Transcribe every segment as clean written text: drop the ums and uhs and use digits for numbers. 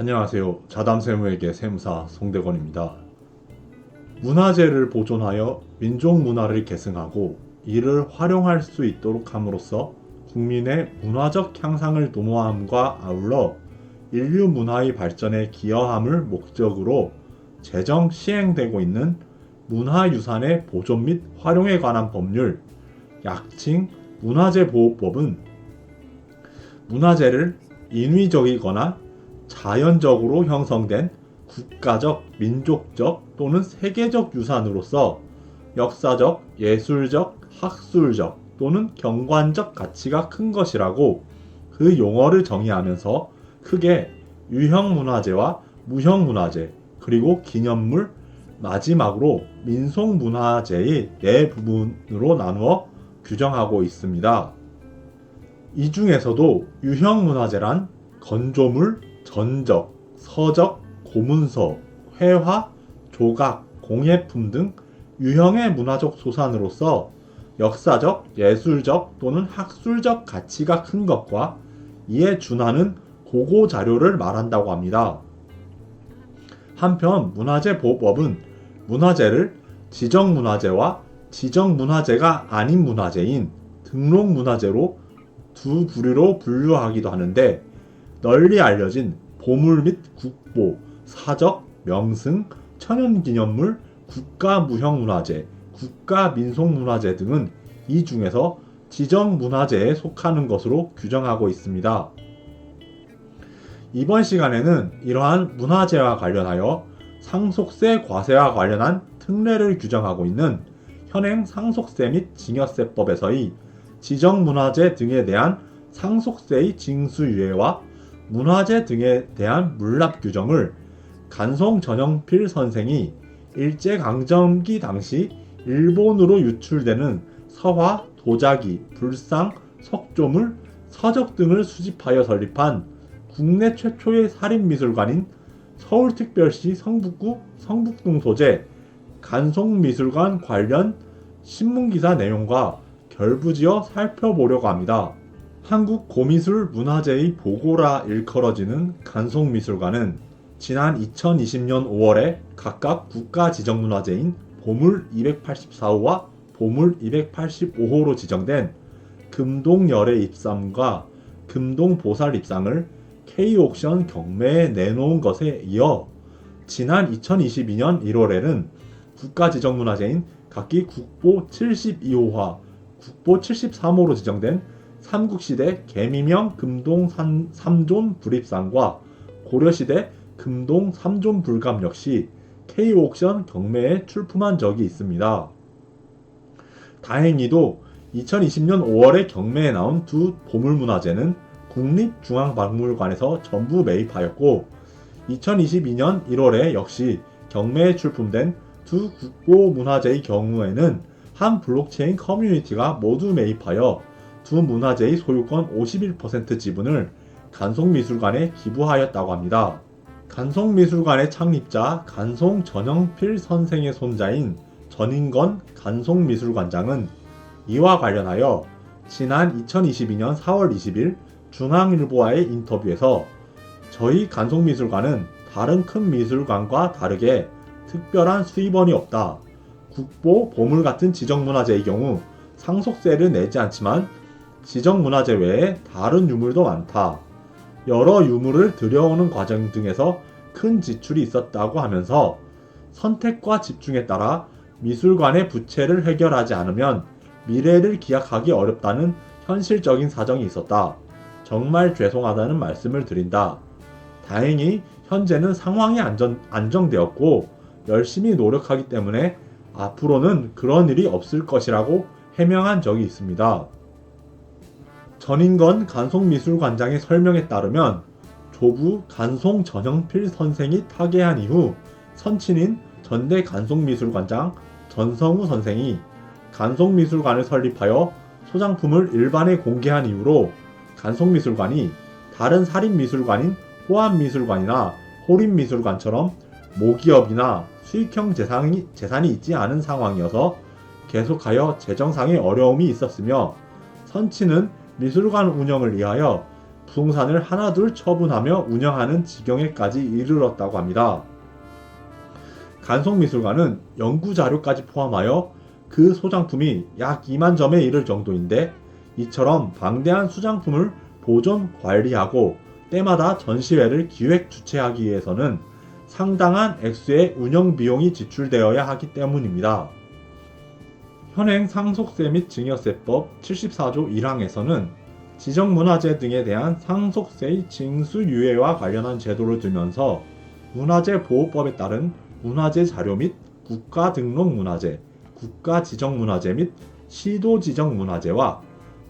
안녕하세요. 자담세무에게 세무사 송대건입니다. 문화재를 보존하여 민족문화를 계승하고 이를 활용할 수 있도록 함으로써 국민의 문화적 향상을 도모함과 아울러 인류 문화의 발전에 기여함을 목적으로 제정 시행되고 있는 문화유산의 보존 및 활용에 관한 법률, 약칭 문화재보호법은 문화재를 인위적이거나 자연적으로 형성된 국가적, 민족적 또는 세계적 유산으로서 역사적, 예술적, 학술적 또는 경관적 가치가 큰 것이라고 그 용어를 정의하면서 크게 유형 문화재와 무형 문화재, 그리고 기념물, 마지막으로 민속 문화재의 네 부분으로 나누어 규정하고 있습니다. 이 중에서도 유형 문화재란 건조물, 전적, 서적, 고문서, 회화, 조각, 공예품 등 유형의 문화적 소산으로서 역사적, 예술적 또는 학술적 가치가 큰 것과 이에 준하는 고고 자료를 말한다고 합니다. 한편 문화재보호법은 문화재를 지정문화재와 지정문화재가 아닌 문화재인 등록문화재로 두 부류로 분류하기도 하는데, 널리 알려진 보물 및 국보, 사적, 명승, 천연기념물, 국가무형문화재, 국가민속문화재 등은 이 중에서 지정문화재에 속하는 것으로 규정하고 있습니다. 이번 시간에는 이러한 문화재와 관련하여 상속세 과세와 관련한 특례를 규정하고 있는 현행 상속세 및 증여세법에서의 지정문화재 등에 대한 상속세의 징수유예와 문화재 등에 대한 물납 규정을 간송 전영필 선생이 일제강점기 당시 일본으로 유출되는 서화, 도자기, 불상, 석조물, 서적 등을 수집하여 설립한 국내 최초의 살인미술관인 서울특별시 성북구 성북동 소재 간송미술관 관련 신문기사 내용과 결부지어 살펴보려고 합니다. 한국 고미술 문화재의 보고라 일컬어지는 간송미술관은 지난 2020년 5월에 각각 국가지정문화재인 보물 284호와 보물 285호로 지정된 금동열의 입상과 금동보살 입상을 K옥션 경매에 내놓은 것에 이어 지난 2022년 1월에는 국가지정문화재인 각기 국보 72호와 국보 73호로 지정된 삼국시대 개미명 금동 3존 불입상과 고려시대 금동 3존 불감 역시 K옥션 경매에 출품한 적이 있습니다. 다행히도 2020년 5월에 경매에 나온 두 보물문화재는 국립중앙박물관에서 전부 매입하였고, 2022년 1월에 역시 경매에 출품된 두 국보문화재의 경우에는 한 블록체인 커뮤니티가 모두 매입하여 두 문화재의 소유권 51% 지분을 간송미술관에 기부하였다고 합니다. 간송미술관의 창립자 간송 전영필 선생의 손자인 전인건 간송미술관장은 이와 관련하여 지난 2022년 4월 20일 중앙일보와의 인터뷰에서 저희 간송미술관은 다른 큰 미술관과 다르게 특별한 수입원이 없다. 국보, 보물 같은 지정문화재의 경우 상속세를 내지 않지만 지정문화재 외에 다른 유물도 많다. 여러 유물을 들여오는 과정 등에서 큰 지출이 있었다고 하면서 선택과 집중에 따라 미술관의 부채를 해결하지 않으면 미래를 기약하기 어렵다는 현실적인 사정이 있었다. 정말 죄송하다는 말씀을 드린다. 다행히 현재는 상황이 안정되었고 열심히 노력하기 때문에 앞으로는 그런 일이 없을 것이라고 해명한 적이 있습니다. 전인건 간송미술관장의 설명에 따르면 조부 간송 전영필 선생이 타계한 이후 선친인 전대 간송미술관장 전성우 선생이 간송미술관을 설립하여 소장품을 일반에 공개한 이후로 간송미술관이 다른 살인미술관인 호암미술관이나 호림미술관처럼 모기업이나 수익형 재산이 있지 않은 상황이어서 계속하여 재정상의 어려움이 있었으며, 선친은 미술관 운영을 위하여 부동산을 하나둘 처분하며 운영하는 지경에까지 이르렀다고 합니다. 간송미술관은 연구자료까지 포함하여 그 소장품이 약 2만 점에 이를 정도인데, 이처럼 방대한 수장품을 보존 관리하고 때마다 전시회를 기획 주최하기 위해서는 상당한 액수의 운영 비용이 지출되어야 하기 때문입니다. 현행 상속세 및 증여세법 74조 1항에서는 지정문화재 등에 대한 상속세의 징수유예와 관련한 제도를 두면서 문화재보호법에 따른 문화재 자료 및 국가등록문화재, 국가지정문화재 및 시도지정문화재와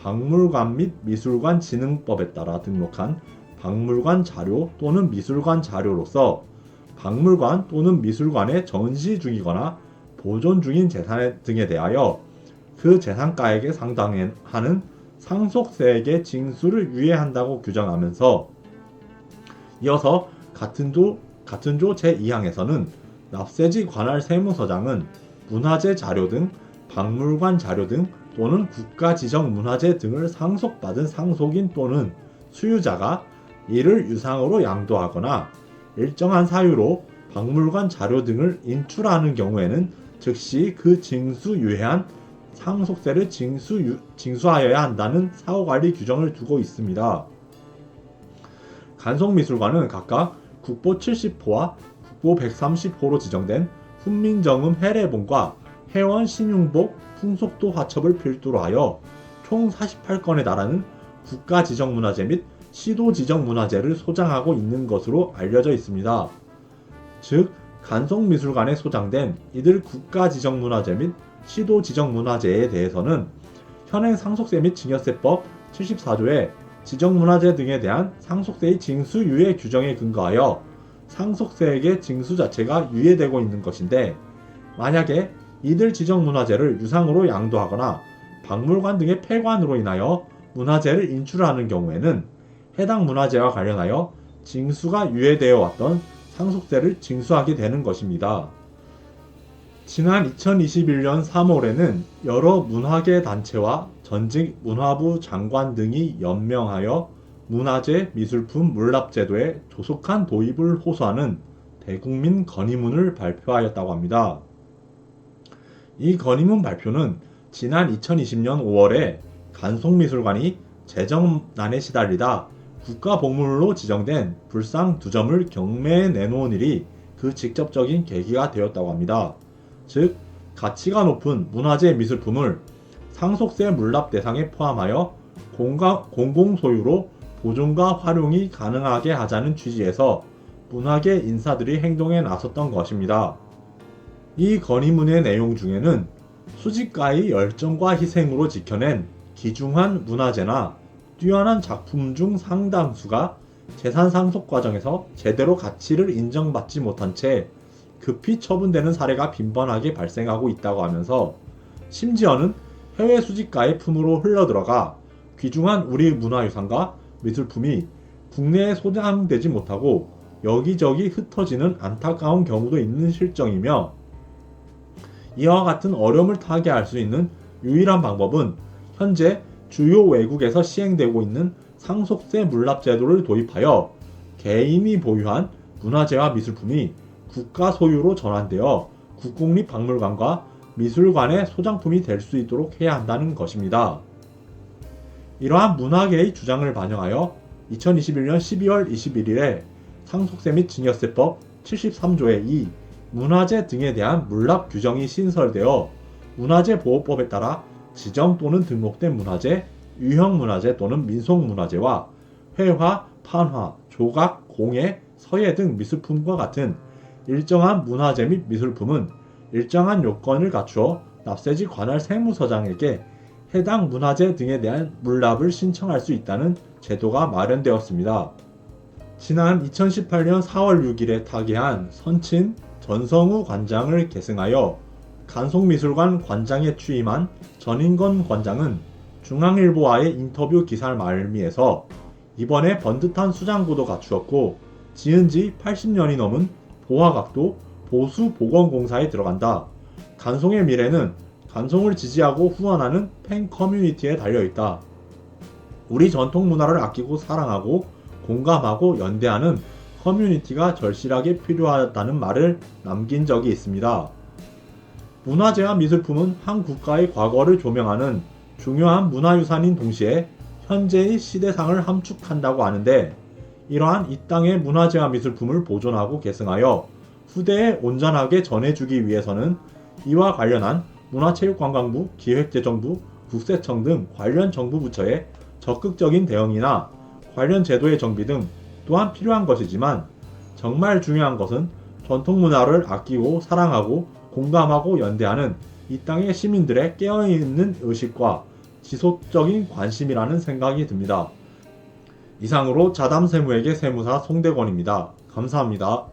박물관 및 미술관 진흥법에 따라 등록한 박물관 자료 또는 미술관 자료로서 박물관 또는 미술관에 전시 중이거나 보존 중인 재산 등에 대하여 그 재산가액에 상당하는 상속세액의 징수를 유예한다고 규정하면서, 이어서 같은 조 제2항에서는 납세지 관할 세무서장은 문화재 자료 등 박물관 자료 등 또는 국가지정문화재 등을 상속받은 상속인 또는 수유자가 이를 유상으로 양도하거나 일정한 사유로 박물관 자료 등을 인출하는 경우에는 즉시 그 징수유예한 상속세를 징수하여야 한다는 사후관리 규정을 두고 있습니다. 간송미술관은 각각 국보 70호와 국보 130호로 지정된 훈민정음 해례본과 해원 신윤복 풍속도 화첩을 필두로 하여 총 48건에 달하는 국가지정문화재 및 시도지정문화재를 소장하고 있는 것으로 알려져 있습니다. 즉, 간송미술관에 소장된 이들 국가지정문화재 및 시도지정문화재에 대해서는 현행 상속세 및 증여세법 74조의 지정문화재 등에 대한 상속세의 징수유예 규정에 근거하여 상속세액의 징수 자체가 유예되고 있는 것인데, 만약에 이들 지정문화재를 유상으로 양도하거나 박물관 등의 폐관으로 인하여 문화재를 인출하는 경우에는 해당 문화재와 관련하여 징수가 유예되어 왔던 상속세를 징수하게 되는 것입니다. 지난 2021년 3월에는 여러 문화계 단체와 전직 문화부 장관 등이 연명하여 문화재 미술품 물납제도의 조속한 도입을 호소하는 대국민 건의문을 발표하였다고 합니다. 이 건의문 발표는 지난 2020년 5월에 간송미술관이 재정난에 시달리다 국가보물로 지정된 불상 2점을 경매에 내놓은 일이 그 직접적인 계기가 되었다고 합니다. 즉, 가치가 높은 문화재 미술품을 상속세 물납 대상에 포함하여 공공소유로 보존과 활용이 가능하게 하자는 취지에서 문화계 인사들이 행동에 나섰던 것입니다. 이 건의문의 내용 중에는 수집가의 열정과 희생으로 지켜낸 귀중한 문화재나 뛰어난 작품 중 상당수가 재산 상속 과정에서 제대로 가치를 인정받지 못한 채 급히 처분되는 사례가 빈번하게 발생하고 있다고 하면서, 심지어는 해외 수집가의 품으로 흘러들어가 귀중한 우리 문화유산과 미술품이 국내에 소장되지 못하고 여기저기 흩어지는 안타까운 경우도 있는 실정이며, 이와 같은 어려움을 타개할 수 있는 유일한 방법은 현재 주요 외국에서 시행되고 있는 상속세 물납 제도를 도입하여 개인이 보유한 문화재와 미술품이 국가 소유로 전환되어 국공립박물관과 미술관의 소장품이 될 수 있도록 해야 한다는 것입니다. 이러한 문화계의 주장을 반영하여 2021년 12월 21일에 상속세 및 증여세법 73조의 2 문화재 등에 대한 물납 규정이 신설되어 문화재보호법에 따라 지정 또는 등록된 문화재, 유형문화재 또는 민속문화재와 회화, 판화, 조각, 공예, 서예 등 미술품과 같은 일정한 문화재 및 미술품은 일정한 요건을 갖추어 납세지 관할 세무서장에게 해당 문화재 등에 대한 물납을 신청할 수 있다는 제도가 마련되었습니다. 지난 2018년 4월 6일에 타계한 선친 전성우 관장을 계승하여 간송미술관 관장에 취임한 전인건 관장은 중앙일보와의 인터뷰 기사 말미에서 이번에 번듯한 수장고도 갖추었고 지은 지 80년이 넘은 보화각도 보수보건공사에 들어간다. 간송의 미래는 간송을 지지하고 후원하는 팬 커뮤니티에 달려있다. 우리 전통 문화를 아끼고 사랑하고 공감하고 연대하는 커뮤니티가 절실하게 필요하다는 말을 남긴 적이 있습니다. 문화재와 미술품은 한 국가의 과거를 조명하는 중요한 문화유산인 동시에 현재의 시대상을 함축한다고 하는데, 이러한 이 땅의 문화재와 미술품을 보존하고 계승하여 후대에 온전하게 전해주기 위해서는 이와 관련한 문화체육관광부, 기획재정부, 국세청 등 관련 정부 부처의 적극적인 대응이나 관련 제도의 정비 등 또한 필요한 것이지만, 정말 중요한 것은 전통문화를 아끼고 사랑하고 공감하고 연대하는 이 땅의 시민들의 깨어있는 의식과 지속적인 관심이라는 생각이 듭니다. 이상으로 자담세무에게 세무사 송대건입니다. 감사합니다.